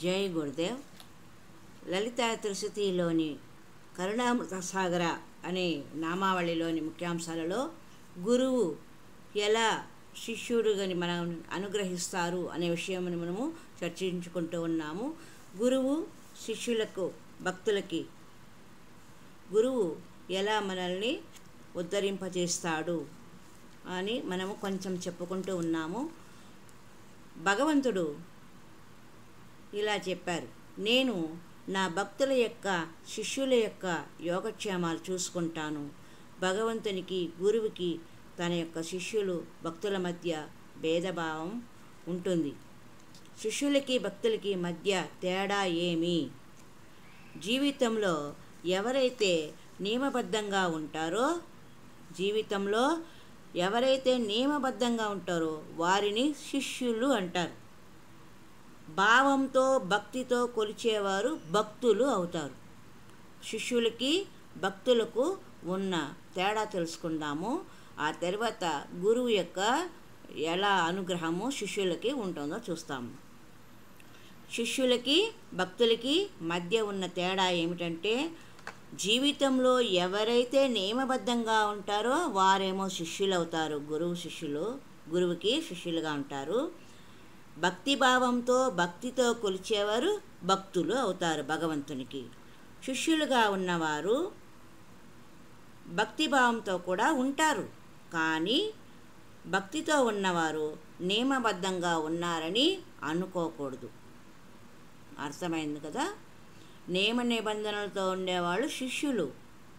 జై గురుదేవ్. లలితా త్రిశతిలోని కరుణామృత సాగర అనే నామావళిలోని ముఖ్యాంశాలలో గురువు ఎలా శిష్యుడుని మనం అనుగ్రహిస్తారు అనే విషయమును మనము చర్చించుకుంటూ ఉన్నాము. గురువు శిష్యులకు, భక్తులకి గురువు ఎలా మనల్ని ఉద్ధరింపజేస్తాడు అని మనము కొంచెం చెప్పుకుంటూ ఉన్నాము. భగవంతుడు ఇలా చెప్పారు, నేను నా భక్తుల యొక్క, శిష్యుల యొక్క యోగక్షేమాలు చూసుకుంటాను. భగవంతునికి, గురువుకి తన యొక్క శిష్యులు, భక్తుల మధ్య భేదభావం ఉంటుంది. శిష్యులకి, భక్తులకి మధ్య తేడా ఏమి? జీవితంలో ఎవరైతే నియమబద్ధంగా ఉంటారో, వారిని శిష్యులు అంటారు. భావంతో, భక్తితో కొలిచేవారు భక్తులు అవుతారు. శిష్యులకి, భక్తులకు ఉన్న తేడా తెలుసుకుందాము. ఆ తర్వాత గురువు యొక్క ఎలా అనుగ్రహము శిష్యులకి ఉంటుందో చూస్తాము. శిష్యులకి, భక్తులకి మధ్య ఉన్న తేడా ఏమిటంటే, జీవితంలో ఎవరైతే నియమబద్ధంగా ఉంటారో వారేమో శిష్యులు అవుతారు, గురువుకి శిష్యులుగా ఉంటారు. భక్తిభావంతో, భక్తితో కొలిచేవారు భక్తులు అవుతారు భగవంతునికి. శిష్యులుగా ఉన్నవారు భక్తిభావంతో కూడా ఉంటారు, కానీ భక్తితో ఉన్నవారు నియమబద్ధంగా ఉన్నారని అనుకోకూడదు. అర్థమైంది కదా? నియమ నిబంధనలతో ఉండేవాళ్ళు శిష్యులు,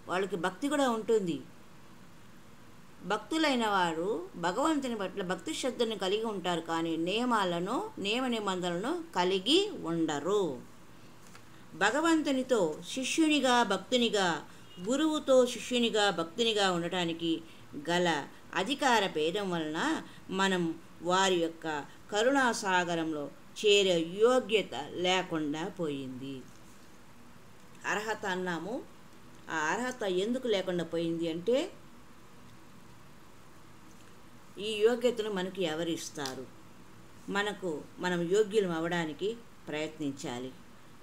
వాళ్ళకి భక్తి కూడా ఉంటుంది. భక్తులైన వారు భగవంతుని పట్ల భక్తి శ్రద్ధను కలిగి ఉంటారు, కానీ నియమ నిబంధనలను కలిగి ఉండరు. భగవంతునితో శిష్యునిగా, భక్తునిగా, గురువుతో శిష్యునిగా, భక్తునిగా ఉండటానికి గల అధికార భేదం వలన మనం వారి యొక్క కరుణాసాగరంలో చేరే యోగ్యత లేకుండా పోయింది. అర్హత అన్నాము. ఆ అర్హత ఎందుకు లేకుండా పోయింది అంటే, ఈ యోగ్యతను మనకి ఎవరు ఇస్తారు? మనం యోగ్యులం అవ్వడానికి ప్రయత్నించాలి.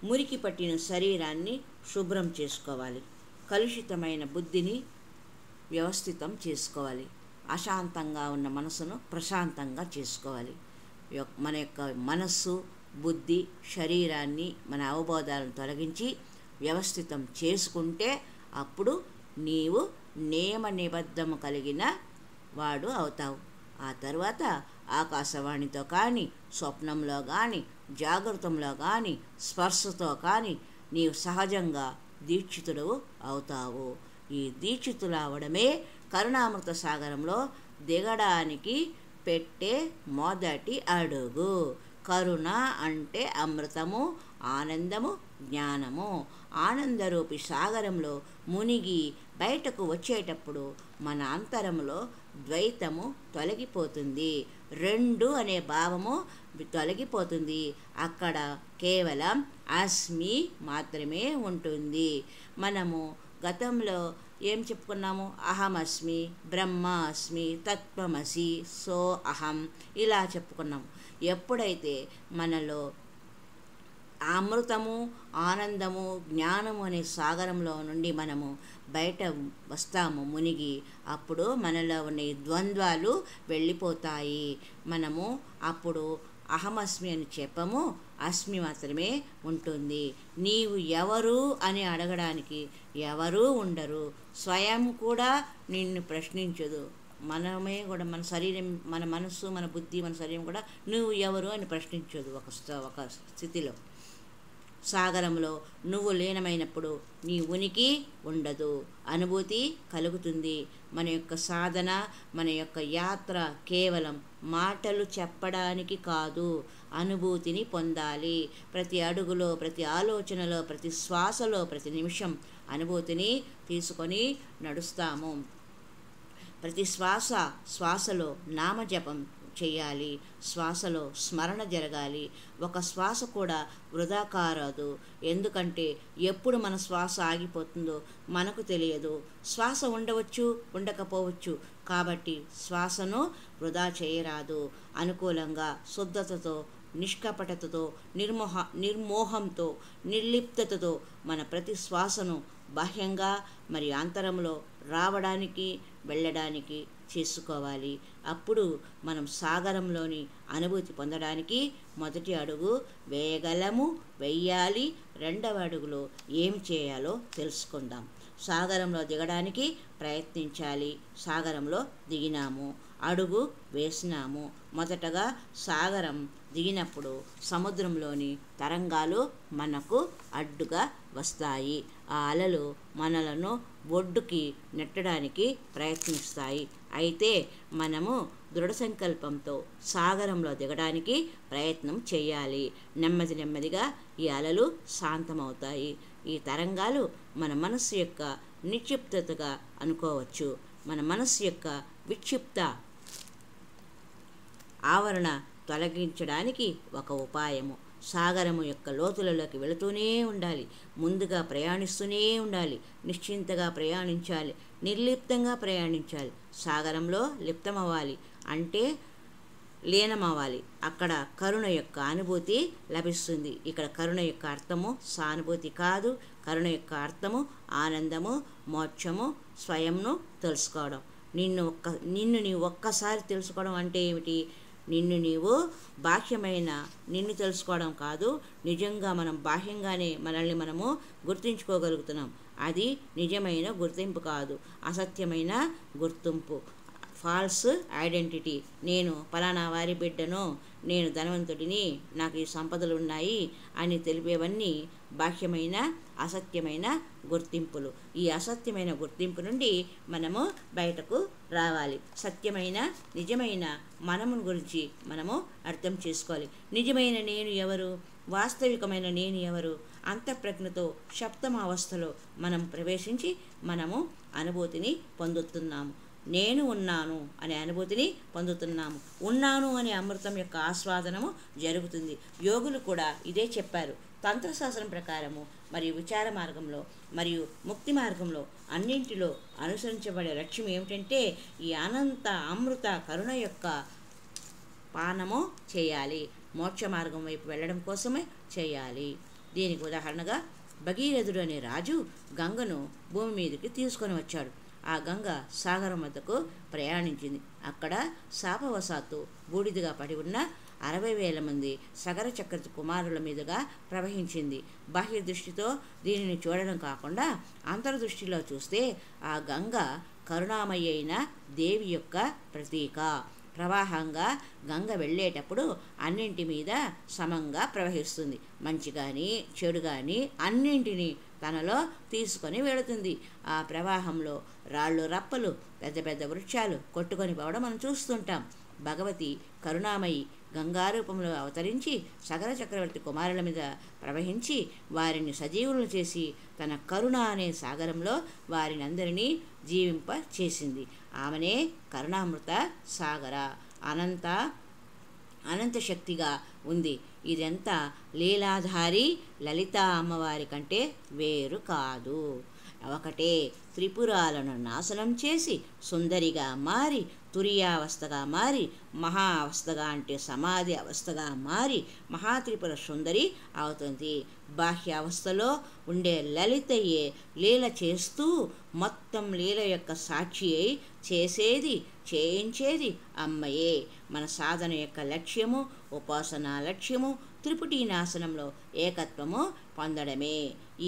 మురికి పట్టిన శరీరాన్ని శుభ్రం చేసుకోవాలి. కలుషితమైన బుద్ధిని వ్యవస్థితం చేసుకోవాలి. అశాంతంగా ఉన్న మనసును ప్రశాంతంగా చేసుకోవాలి. మన యొక్క మనస్సు, బుద్ధి, శరీరాన్ని, మన అవబోధాలను తొలగించి వ్యవస్థితం చేసుకుంటే అప్పుడు నీవు నియమ నిబద్ధము కలిగిన వాడు అవుతావు. ఆ తర్వాత ఆకాశవాణితో కానీ, స్వప్నంలో కానీ, జాగృతంలో కానీ, స్పర్శతో కానీ నీవు సహజంగా దీక్షితుడు అవుతావు. ఈ దీక్షితులు అవడమే కరుణామృత సాగరంలో దిగడానికి పెట్టే మొదటి అడుగు. కరుణ అంటే అమృతము, ఆనందము, జ్ఞానము. ఆనందరూపి సాగరంలో మునిగి బయటకు వచ్చేటప్పుడు మన అంతరంలో ద్వైతము తొలగిపోతుంది, రెండు అనే భావము తొలగిపోతుంది. అక్కడ కేవలం అస్మి మాత్రమే ఉంటుంది. మనము గతంలో ఏం చెప్పుకున్నాము? అహమస్మి, బ్రహ్మ అస్మి, తత్వమసి, సో అహం, ఇలా చెప్పుకున్నాము. ఎప్పుడైతే మనలో అమృతము, ఆనందము, జ్ఞానము అనే సాగరంలో నుండి మనము బయట వస్తాము మునిగి, అప్పుడు మనలో ఉన్న ద్వంద్వాలు వెళ్ళిపోతాయి. మనము అప్పుడు అహమస్మి అని చెప్పము, అస్మి మాత్రమే ఉంటుంది. నీవు ఎవరు అని అడగడానికి ఎవరూ ఉండరు. స్వయం కూడా నిన్ను ప్రశ్నించదు. మనమే కూడా, మన శరీరం, మన మనస్సు, మన బుద్ధి, మన శరీరం కూడా నువ్వు ఎవరు అని ప్రశ్నించదు. ఒక స్థితిలో సాగరంలో నువ్వు లీనమైనప్పుడు నీ ఉనికి ఉండదు, అనుభూతి కలుగుతుంది. మన యొక్క సాధన, మన యొక్క యాత్ర కేవలం మాటలు చెప్పడానికి కాదు, అనుభూతిని పొందాలి. ప్రతి అడుగులో, ప్రతి ఆలోచనలో, ప్రతి శ్వాసలో, ప్రతి నిమిషం అనుభూతిని తీసుకొని నడుస్తాము. ప్రతి శ్వాసలో నామజపం చెయ్యాలి. శ్వాసలో స్మరణ జరగాలి. ఒక శ్వాస కూడా వృధా కారాదు. ఎందుకంటే ఎప్పుడు మన శ్వాస ఆగిపోతుందో మనకు తెలియదు. శ్వాస ఉండవచ్చు, ఉండకపోవచ్చు. కాబట్టి శ్వాసను వృధా చేయరాదు. అనుకూలంగా, శుద్ధతతో, నిష్కపటతతో, నిర్మోహంతో, నిర్లిప్తతతో మన ప్రతి శ్వాసను బాహ్యంగా మరియు అంతరంలో రావడానికి, వెళ్ళడానికి చేసుకోవాలి. అప్పుడు మనం సాగరంలోని అనుభూతి పొందడానికి మొదటి అడుగు వేయగలము, వెయ్యాలి. రెండవ అడుగులో ఏం చేయాలో తెలుసుకుందాం. సాగరంలో దిగడానికి ప్రయత్నించాలి. సాగరంలో దిగినాము, అడుగు వేసినాము. మొదటగా సాగరం దిగినప్పుడు సముద్రంలోని తరంగాలు మనకు అడ్డుగా వస్తాయి. ఆ అలలు మనలను ఒడ్డుకి నెట్టడానికి ప్రయత్నిస్తాయి. అయితే మనము దృఢ సంకల్పంతో సాగరంలో దిగడానికి ప్రయత్నం చేయాలి. నెమ్మది నెమ్మదిగా ఈ అలలు శాంతమవుతాయి. ఈ తరంగాలు మన మనస్సు యొక్క నిక్షిప్తతగా అనుకోవచ్చు. మన మనస్సు యొక్క విక్షిప్త ఆవరణ తొలగించడానికి ఒక ఉపాయము. సాగరము యొక్క లోతులలోకి వెళుతూనే ఉండాలి. ముందుగా ప్రయాణిస్తూనే ఉండాలి. నిశ్చింతగా ప్రయాణించాలి. నిర్లిప్తంగా ప్రయాణించాలి. సాగరంలో లిప్తమవ్వాలి అంటే లీనమవ్వాలి. అక్కడ కరుణ యొక్క అనుభూతి లభిస్తుంది. ఇక్కడ కరుణ యొక్క అర్థము సానుభూతి కాదు. కరుణ యొక్క అర్థము ఆనందము, మోక్షము, స్వయంను తెలుసుకోవడం. నిన్ను నీవు ఒక్కసారి తెలుసుకోవడం అంటే ఏమిటి? నిన్ను నీవు బాహ్యమైన నిన్ను తెలుసుకోవడం కాదు. నిజంగా మనం బాహ్యంగానే మనల్ని మనము గుర్తించుకోగలుగుతున్నాం. అది నిజమైన గుర్తింపు కాదు, అసత్యమైన గుర్తింపు. False identity. నేను పలానా వారి బిడ్డను, నేను ధనవంతుడిని, నాకు ఈ సంపదలు ఉన్నాయి అని తెలిపేవన్నీ బాహ్యమైన అసత్యమైన గుర్తింపులు. ఈ అసత్యమైన గుర్తింపు నుండి మనము బయటకు రావాలి. సత్యమైన నిజమైన మనమును గురించి మనము అర్థం చేసుకోవాలి. నిజమైన నేను ఎవరు? వాస్తవికమైన నేను ఎవరు? అంతఃప్రజ్ఞతో సప్తమ అవస్థలో మనం ప్రవేశించి మనము అనుభూతిని పొందుతున్నాము. నేను ఉన్నాను అనే అనుభూతిని పొందుతున్నాము. ఉన్నాను అనే అమృతం యొక్క ఆస్వాదనము జరుగుతుంది. యోగులు కూడా ఇదే చెప్పారు. తంత్రశాస్త్రం ప్రకారము మరియు విచార మార్గంలో మరియు ముక్తి మార్గంలో అన్నింటిలో అనుసరించబడే లక్ష్యం ఏమిటంటే ఈ అనంత అమృత కరుణ యొక్క పానము చేయాలి. మోక్ష మార్గం వైపు వెళ్ళడం కోసమే చేయాలి. దీనికి ఉదాహరణగా భగీరథుడు అనే రాజు గంగను భూమి మీదకి తీసుకొని వచ్చాడు. ఆ గంగ సాగరం వద్దకు ప్రయాణించింది. అక్కడ శాపవశాత్తు బూడిదగా పడి ఉన్న 60,000 మంది సగర చక్రవర్తి కుమారుల మీదుగా ప్రవహించింది. బాహ్య దృష్టితో దీనిని చూడడం కాకుండా అంతర్దృష్టిలో చూస్తే ఆ గంగ కరుణామయి అయిన దేవి యొక్క ప్రతీక. ప్రవాహంగా గంగ వెళ్ళేటప్పుడు అన్నింటి మీద సమంగా ప్రవహిస్తుంది. మంచి కానీ చెడు కానీ అన్నింటినీ తనలో తీసుకొని వెళుతుంది. ఆ ప్రవాహంలో రాళ్ళు రప్పలు, పెద్ద పెద్ద వృక్షాలు కొట్టుకొని పోవడం మనం చూస్తుంటాం. భగవతి కరుణామయి గంగారూపంలో అవతరించి సగర చక్రవర్తి కుమారుల మీద ప్రవహించి వారిని సజీవులను చేసి తన కరుణ అనే సాగరంలో వారిని అందరినీ జీవింప చేసింది. ఆమెనే కరుణామృత సాగర. అనంత శక్తిగా ఉంది. ఇదంతా లీలాధారి లలిత అమ్మవారి కంటే వేరు కాదు. ఒకటే త్రిపురాలను నాశనం చేసి సుందరిగా మారి, తురియావస్థగా మారి, మహా అవస్థగా అంటే సమాధి అవస్థగా మారి మహాత్రిపుర సుందరి అవుతుంది. బాహ్య అవస్థలో ఉండే లలితయే లీల చేస్తూ మొత్తం లీల యొక్క సాక్షి అయి చేయించేది అమ్మయే. మన సాధన యొక్క లక్ష్యము, ఉపాసనా లక్ష్యము త్రిపుటి నాశనంలో ఏకత్వము పొందడమే.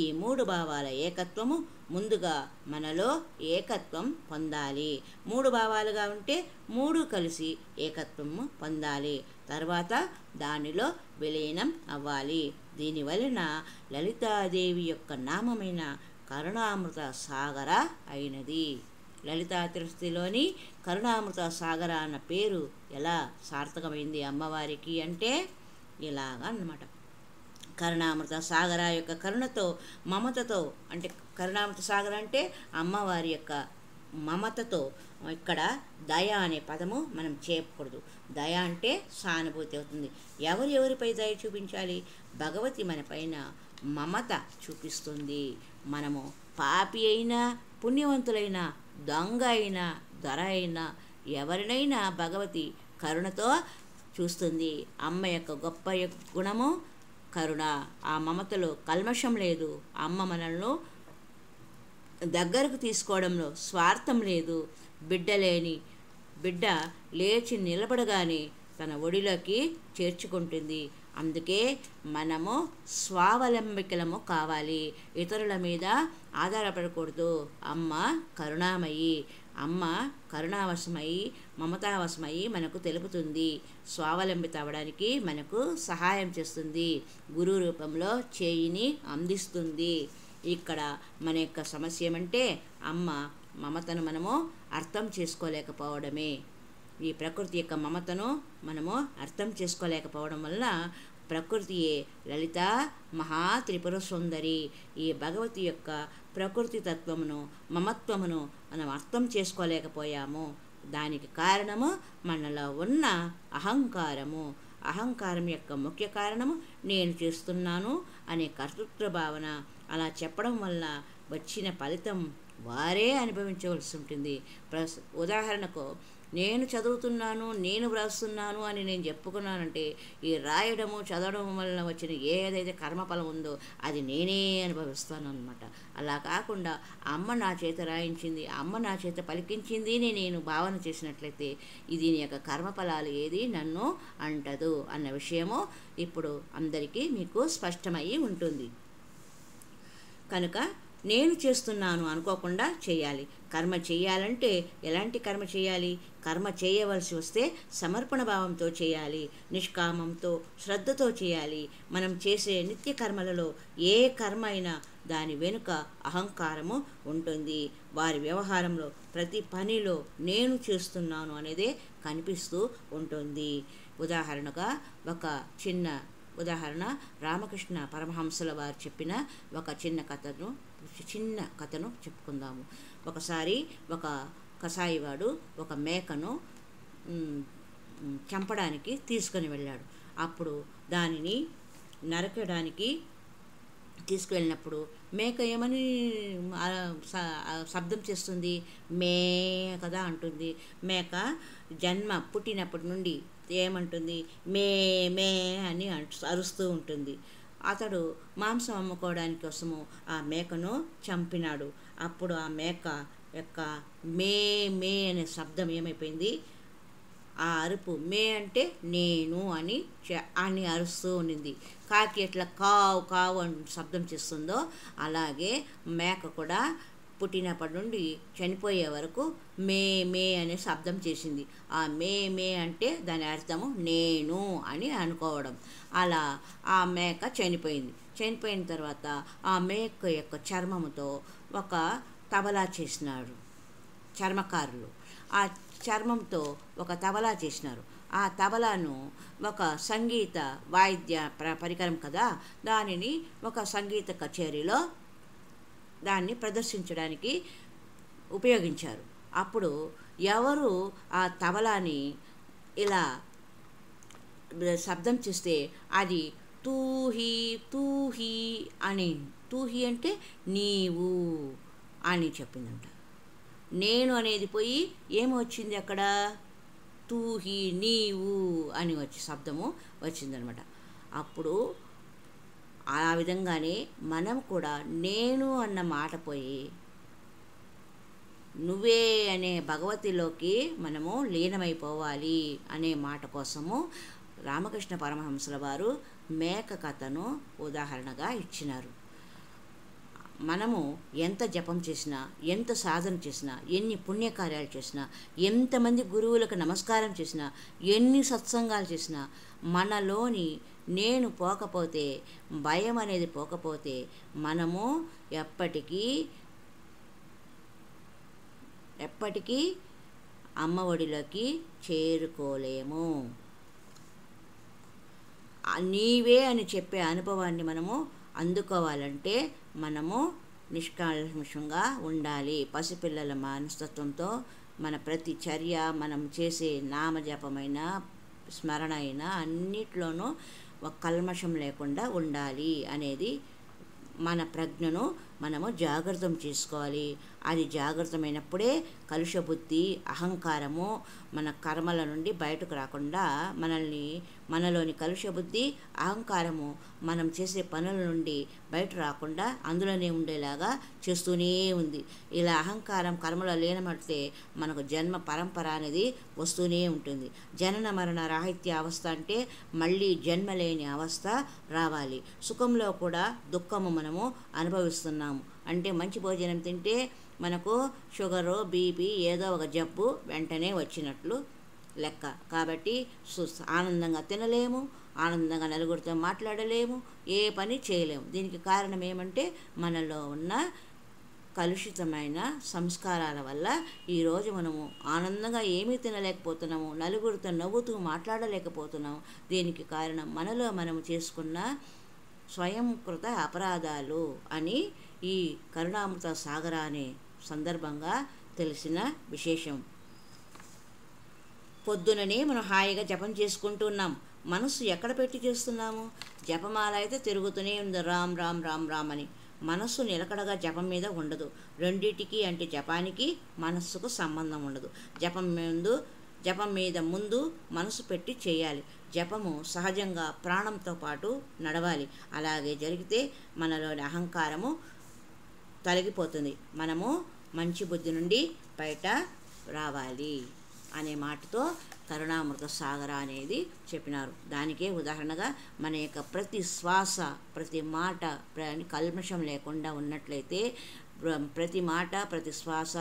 ఈ 3 భావాల ఏకత్వము ముందుగా మనలో ఏకత్వం పొందాలి. 3 భావాలుగా ఉంటే 3 కలిసి ఏకత్వము పొందాలి. తర్వాత దానిలో విలీనం అవ్వాలి. దీనివలన లలితాదేవి యొక్క నామమైన కరుణామృత సాగర అయినది. లలితా త్రిశతిలోని కరుణామృత సాగర అన్న పేరు ఎలా సార్థకమైంది అమ్మవారికి అంటే ఇలాగా అన్నమాట. కరుణామృత సాగర యొక్క కరుణతో, మమతతో, అంటే కరుణామృత సాగర అంటే అమ్మవారి యొక్క మమతతో. ఇక్కడ దయ అనే పదము మనం చేయకూడదు. దయ అంటే సానుభూతి అవుతుంది. ఎవరిపై దయ చూపించాలి? భగవతి మన పైన మమత చూపిస్తుంది. మనము పాపి అయినా, పుణ్యవంతులైనా, దొంగ అయినా, దొర అయినా, ఎవరినైనా భగవతి కరుణతో చూస్తుంది. అమ్మ యొక్క గొప్ప గుణము కరుణ. ఆ మమతలో కల్మషం లేదు. అమ్మ మనల్ని దగ్గరకు తీసుకోవడంలో స్వార్థం లేదు. బిడ్డ లేచి నిలబడగానే తన ఒడిలోకి చేర్చుకుంటుంది. అందుకే మనము స్వావలంబికలము కావాలి. ఇతరుల మీద ఆధారపడకూడదు. అమ్మ కరుణామయి. అమ్మ కరుణావశమై, మమతావశమై మనకు తెలుపుతుంది. స్వావలంబిత అవ్వడానికి మనకు సహాయం చేస్తుంది. గురువు రూపంలో చేయిని అందిస్తుంది. ఇక్కడ మన యొక్క సమస్య ఏమంటే అమ్మ మమతను మనము అర్థం చేసుకోలేకపోవడమే. ఈ ప్రకృతి యొక్క మమతను మనము అర్థం చేసుకోలేకపోవడం వల్ల ప్రకృతియే లలిత మహా త్రిపుర సుందరి. ఈ భగవతి యొక్క ప్రకృతి తత్వమును, మమత్వమును మనం అర్థం చేసుకోలేకపోయాము. దానికి కారణము మనలో ఉన్న అహంకారము. అహంకారం యొక్క ముఖ్య కారణము నేను చేస్తున్నాను అనే కర్తృత్వ భావన. అలా చెప్పడం వల్ల వచ్చిన ఫలితం వారే అనుభవించవలసి ఉంటుంది. ఉదాహరణకు నేను చదువుతున్నాను, నేను వ్రాస్తున్నాను అని నేను చెప్పుకున్నానంటే ఈ రాయడము చదవడం వల్ల వచ్చిన ఏదైతే కర్మఫలం ఉందో అది నేనే అనుభవిస్తాను అన్నమాట. అలా కాకుండా అమ్మ నా చేత రాయించింది, అమ్మ నా చేత పలికించింది నేను భావన చేసినట్లయితే ఇది నీ యొక్క కర్మఫలాలు ఏది నన్ను అంటదు అన్న విషయము ఇప్పుడు అందరికీ మీకు స్పష్టమయ్యి ఉంటుంది. కనుక నేను చేస్తున్నాను అనుకోకుండా చేయాలి. కర్మ చేయాలంటే ఎలాంటి కర్మ చేయాలి? కర్మ చేయవలసి వస్తే సమర్పణ భావంతో చేయాలి, నిష్కామంతో, శ్రద్ధతో చేయాలి. మనం చేసే నిత్య కర్మలలో ఏ కర్మ అయినా దాని వెనుక అహంకారము ఉంటుంది. వారి వ్యవహారంలో ప్రతి పనిలో నేను చేస్తున్నాను అనేదే కనిపిస్తూ ఉంటుంది. ఉదాహరణగా ఒక చిన్న ఉదాహరణ రామకృష్ణ పరమహంసల వారు చెప్పిన ఒక చిన్న కథను చెప్పుకుందాము. ఒకసారి ఒక కసాయివాడు ఒక మేకను చంపడానికి తీసుకొని వెళ్ళాడు. అప్పుడు దానిని నరకడానికి తీసుకువెళ్ళినప్పుడు మేక ఏమని శబ్దం చేస్తుంది? మే కదా అంటుంది. మేక జన్మ పుట్టినప్పటి నుండి ఏమంటుంది? మే మే అని అరుస్తూ ఉంటుంది. అతడు మాంసం అమ్ముకోవడానికి కోసము ఆ మేకను చంపినాడు. అప్పుడు ఆ మేక యొక్క మే మే అనే శబ్దం ఏమైపోయింది? ఆ అరుపు మే అంటే నేను అని అరుస్తూ ఉండింది. కాకి ఎట్లా కావు కావు అని శబ్దం చేస్తుందో అలాగే మేక కూడా పుట్టినప్పటి నుండి చనిపోయే వరకు మే మే అనే శబ్దం చేసింది. ఆ మే మే అంటే దాని అర్థము నేను అని అనుకోవడం. అలా ఆ మేక చనిపోయింది. చనిపోయిన తర్వాత ఆ మేక యొక్క చర్మముతో ఒక తబలా చేసినారు చర్మకారులు. ఆ చర్మంతో ఒక తబలా చేసినారు. ఆ తబలాను ఒక సంగీత వాయిద్య పరికరం కదా, దానిని ఒక సంగీత కచేరీలో దాన్ని ప్రదర్శించడానికి ఉపయోగించారు. అప్పుడు ఎవరు ఆ తబలాని ఇలా శబ్దం చేస్తే అది తూహి తూహి అని, తూహి అంటే నీవు అని చెప్పిందంట. నేను అనేది పోయి ఏమొచ్చింది అక్కడ? తూహి నీవు అని శబ్దము వచ్చిందనమాట. అప్పుడు ఆ విధంగానే మనం కూడా నేను అన్న మాట పోయి నువ్వే అనే భగవతిలోకి మనము లీనమైపోవాలి అనే మాట కోసము రామకృష్ణ పరమహంసల వారు మేక కథను ఉదాహరణగా ఇచ్చినారు. మనము ఎంత జపం చేసినా, ఎంత సాధన చేసినా, ఎన్ని పుణ్యకార్యాలు చేసినా, ఎంతమంది గురువులకు నమస్కారం చేసినా, ఎన్ని సత్సంగాలు చేసినా మనలోని నేను పోకపోతే, భయం అనేది పోకపోతే మనము ఎప్పటికీ అమ్మ ఒడిలోకి చేరుకోలేము. నీవే అని చెప్పే అనుభవాన్ని మనము అందుకోవాలంటే మనము నిష్కల్మషంగా ఉండాలి. పసిపిల్లల మనస్తత్వంతో మన ప్రతి చర్య, మనం చేసే నామజపమైన, స్మరణ అయినా అన్నిట్లోనూ ఒక కల్మషం లేకుండా ఉండాలి అనేది మన ప్రజ్ఞను మనము జాగ్రత్తం చేసుకోవాలి. అది జాగ్రత్తమైనప్పుడే కలుషబుద్ధి, అహంకారము మన కర్మల నుండి బయటకు రాకుండా, మనలోని కలుషబుద్ధి, అహంకారము మనం చేసే పనుల నుండి బయట రాకుండా అందులోనే ఉండేలాగా చేస్తూనే ఉంది. ఇలా అహంకారం కర్మలో లీనమడితే మనకు జన్మ పరంపర అనేది వస్తూనే ఉంటుంది. జనన మరణ రాహిత్య అవస్థ అంటే మళ్ళీ జన్మ లేని అవస్థ రావాలి. సుఖంలో కూడా దుఃఖము మనము అనుభవిస్తున్నాము. అంటే మంచి భోజనం తింటే మనకు షుగరు, బీపీ, ఏదో ఒక జబ్బు వెంటనే వచ్చినట్లు లెక్క. కాబట్టి ఆనందంగా తినలేము, ఆనందంగా నలుగురితో మాట్లాడలేము, ఏ పని చేయలేము. దీనికి కారణం ఏమంటే మనలో ఉన్న కలుషితమైన సంస్కారాల వల్ల ఈరోజు మనము ఆనందంగా ఏమీ తినలేకపోతున్నాము, నలుగురితో నవ్వుతూ మాట్లాడలేకపోతున్నాము. దీనికి కారణం మనలో మనము చేసుకున్న స్వయంకృత అపరాధాలు అని ఈ కరుణామృత సాగర అనే సందర్భంగా తెలిసిన విశేషం. పొద్దుననే మనం హాయిగా జపం చేసుకుంటున్నాం. మనస్సు ఎక్కడ పెట్టి చేస్తున్నాము? జపమాల అయితే తిరుగుతూనే ఉంది, రామ్ రామ్ రామ్ రామ్ అని. మనస్సు నిలకడగా జపం మీద ఉండదు. రెండిటికి అంటే జపానికి మనస్సుకు సంబంధం ఉండదు. జపం మీద ముందు మనసు పెట్టి చేయాలి. జపము సహజంగా ప్రాణంతో పాటు నడవాలి. అలాగే జరిగితే మనలోని అహంకారము తొలగిపోతుంది. మనము మంచి బుద్ధి నుండి బయట రావాలి అనే మాటతో కరుణామృత సాగర అనేది చెప్పినారు. దానికే ఉదాహరణగా మన యొక్క ప్రతి శ్వాస, ప్రతి మాట కల్మషం లేకుండా ఉన్నట్లయితే, ప్రతి మాట, ప్రతి శ్వాస,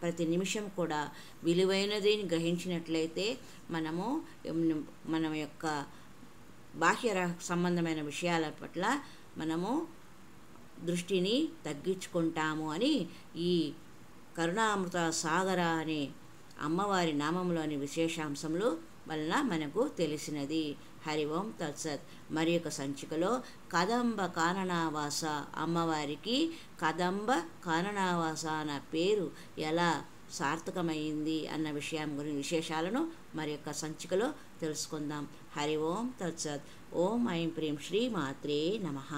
ప్రతి నిమిషం కూడా విలువైనది గ్రహించినట్లయితే మన యొక్క బాహ్య సంబంధమైన విషయాల పట్ల మనము దృష్టిని తగ్గించుకుంటాము అని ఈ కరుణామృత సాగర అనే అమ్మవారి నామంలోని విశేషాంశములు వలన మనకు తెలిసినది. హరి ఓం తత్సత్. మరి యొక్క సంచికలో కదంబ కాననావాస, అమ్మవారికి కదంబ కాననావాస అన్న పేరు ఎలా సార్థకమైంది అన్న విశేషాలను మరి యొక్క సంచికలో తెలుసుకుందాం. హరి ఓం తత్సత్. ఓం ఐం ప్రీం శ్రీ మాత్రే నమః.